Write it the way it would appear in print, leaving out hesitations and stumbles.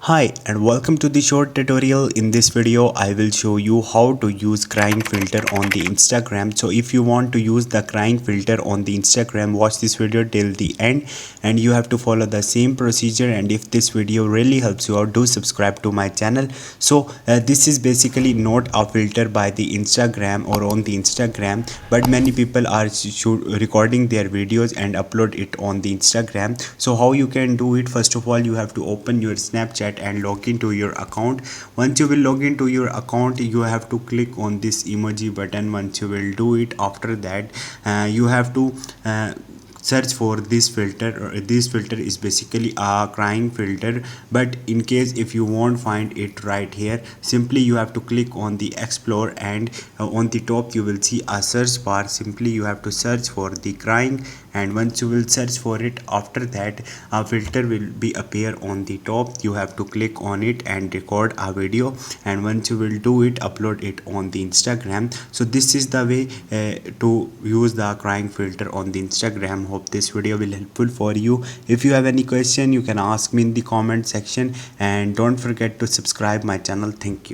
Hi and welcome to the short tutorial. In this video I will show you how to use crying filter on the Instagram. So if you want to use the crying filter on the Instagram, watch this video till the end and you have to follow the same procedure. And if this video really helps you out, do subscribe to my channel. So this is basically not a filter by the Instagram or on the Instagram, but many people are recording their videos and upload it on the Instagram. So how you can do it? First of all, you have to open your Snapchat and log into your account. Once you will log into your account, you have to click on this emoji button. Once you will do it, after that you have to search for this filter. This filter is basically a crying filter, but in case if you won't find it right here, simply you have to click on the explore, and on the top you will see a search bar. Simply you have to search for the crying, and once you will search for it, after that a filter will be appear on the top. You have to click on it and record a video, and once you will do it, upload it on the Instagram. So this is the way to use the crying filter on the Instagram. Hope this video will helpful for you. If you have any question, you can ask me in the comment section, and don't forget to subscribe my channel. Thank you.